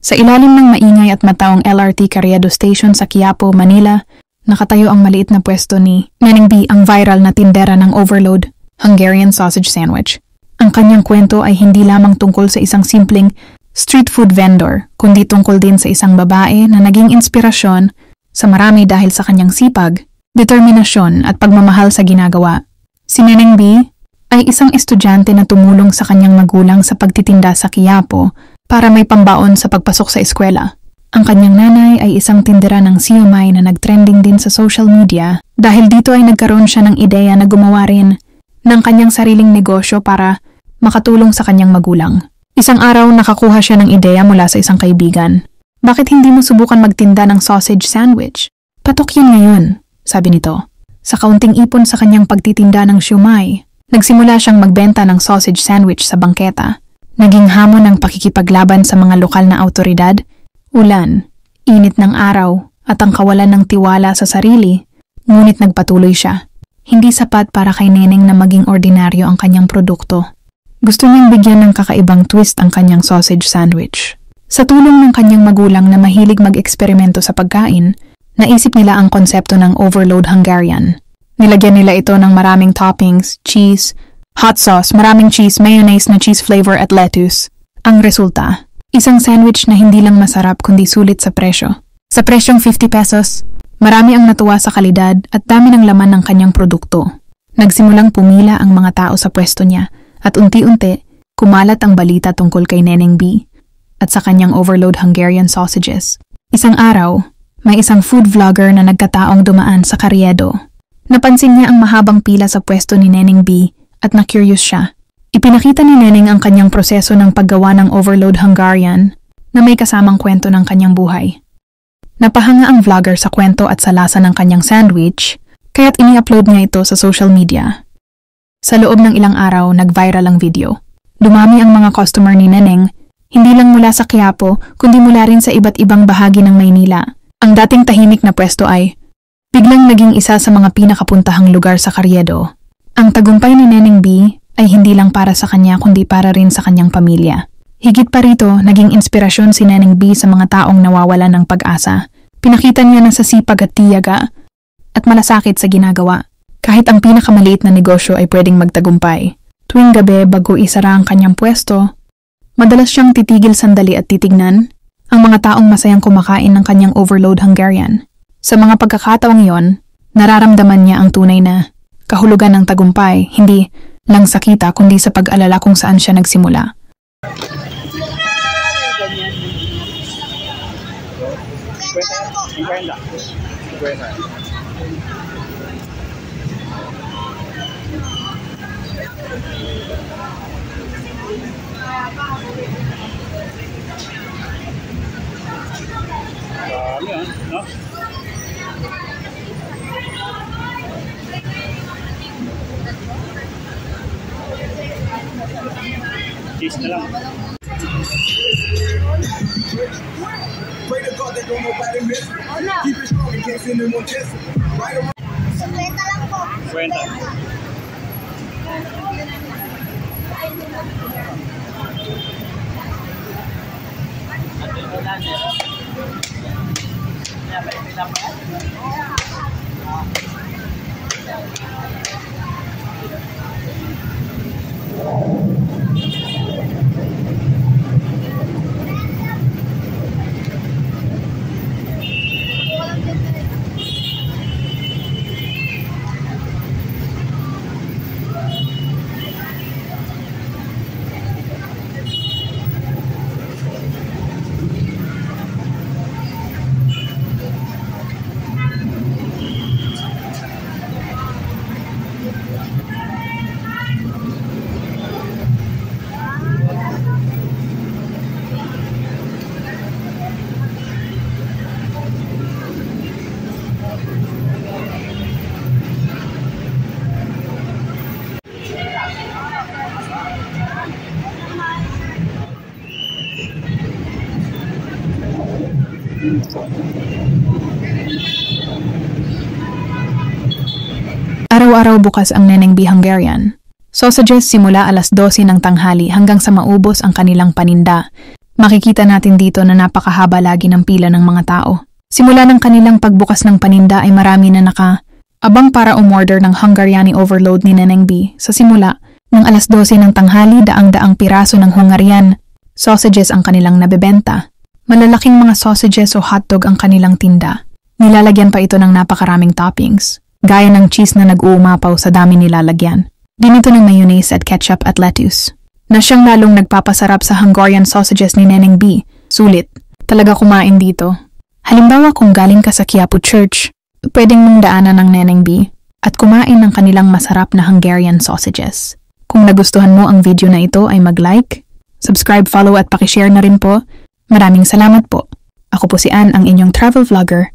Sa ilalim ng maingay at mataong LRT Carriedo Station sa Quiapo, Manila, nakatayo ang maliit na pwesto ni Neneng B, ang viral na tindera ng overload Hungarian sausage sandwich. Ang kanyang kwento ay hindi lamang tungkol sa isang simpleng street food vendor, kundi tungkol din sa isang babae na naging inspirasyon sa marami dahil sa kanyang sipag, determinasyon at pagmamahal sa ginagawa. Si Neneng B ay isang estudyante na tumulong sa kanyang magulang sa pagtitinda sa Quiapo para may pambaon sa pagpasok sa eskwela. Ang kanyang nanay ay isang tindera ng siomai na nagtrending din sa social media dahil dito ay nagkaroon siya ng ideya na gumawa rin ng kanyang sariling negosyo para makatulong sa kanyang magulang. Isang araw nakakuha siya ng ideya mula sa isang kaibigan. Bakit hindi mo subukan magtinda ng sausage sandwich? Patok yan ngayon, sabi nito. Sa kaunting ipon sa kanyang pagtitinda ng siomai, nagsimula siyang magbenta ng sausage sandwich sa bangketa. Naging hamon ng pakikipaglaban sa mga lokal na awtoridad, ulan, init ng araw at ang kawalan ng tiwala sa sarili, ngunit nagpatuloy siya. Hindi sapat para kay Neneng na maging ordinaryo ang kanyang produkto. Gusto niyang bigyan ng kakaibang twist ang kanyang sausage sandwich. Sa tulong ng kanyang magulang na mahilig mag-eksperimento sa pagkain, naisip nila ang konsepto ng overload Hungarian. Nilagyan nila ito ng maraming toppings, cheese, hot sauce, maraming cheese, mayonnaise na cheese flavor at lettuce. Ang resulta, isang sandwich na hindi lang masarap kundi sulit sa presyo. Sa presyong 50 pesos, marami ang natuwa sa kalidad at dami ng laman ng kanyang produkto. Nagsimulang pumila ang mga tao sa pwesto niya at unti-unti, kumalat ang balita tungkol kay Neneng B at sa kanyang overload Hungarian sausages. Isang araw, may isang food vlogger na nagkataong dumaan sa Carriedo. Napansin niya ang mahabang pila sa pwesto ni Neneng B at na-curious siya. Ipinakita ni Neneng ang kanyang proseso ng paggawa ng overload Hungarian na may kasamang kwento ng kanyang buhay. Napahanga ang vlogger sa kwento at sa lasa ng kanyang sandwich, kaya't ini-upload niya ito sa social media. Sa loob ng ilang araw, nag-viral ang video. Dumami ang mga customer ni Neneng, hindi lang mula sa Quiapo, kundi mula rin sa iba't ibang bahagi ng Maynila. Ang dating tahimik na pwesto ay biglang naging isa sa mga pinakapuntahang lugar sa Carriedo. Ang tagumpay ni Neneng B ay hindi lang para sa kanya kundi para rin sa kanyang pamilya. Higit pa rito, naging inspirasyon si Neneng B sa mga taong nawawalan ng pag-asa. Pinakita niya na sa sipag at tiyaga at malasakit sa ginagawa. Kahit ang pinakamaliit na negosyo ay pwedeng magtagumpay. Tuwing gabi bago isara ang kanyang pwesto, madalas siyang titigil sandali at titignan ang mga taong masayang kumakain ng kanyang overload Hungarian. Sa mga pagkakataong iyon, nararamdaman niya ang tunay na kahulugan ng tagumpay, hindi lang sa kita kundi sa pag-alala kung saan siya nagsimula. No? Cheese na lang. Pray to God that don't nobody miss. Keep it strong in case anyone gets it. Right around. 50 lang po. 50. Araw-araw bukas ang Neneng B Hungarian. Sausages simula alas 12 ng tanghali hanggang sa maubos ang kanilang paninda. Makikita natin dito na napakahaba lagi ng pila ng mga tao. Simula ng kanilang pagbukas ng paninda ay marami na naka-abang para umorder ng Hungariani overload ni Neneng B. Sa simula, ng alas 12 ng tanghali, daang-daang piraso ng Hungarian sausages ang kanilang nabebenta. Malalaking mga sausages o hotdog ang kanilang tinda. Nilalagyan pa ito ng napakaraming toppings, gaya ng cheese na nag-uumapaw sa dami nilalagyan. Dinito ng mayonnaise at ketchup at lettuce, na siyang lalong nagpapasarap sa Hungarian sausages ni Neneng B. Sulit, talaga kumain dito. Halimbawa kung galing ka sa Quiapo Church, pwedeng mong daanan ng Neneng B at kumain ng kanilang masarap na Hungarian sausages. Kung nagustuhan mo ang video na ito ay mag-like, subscribe, follow at pakishare na rin po. Maraming salamat po. Ako po si Ann, ang inyong travel vlogger.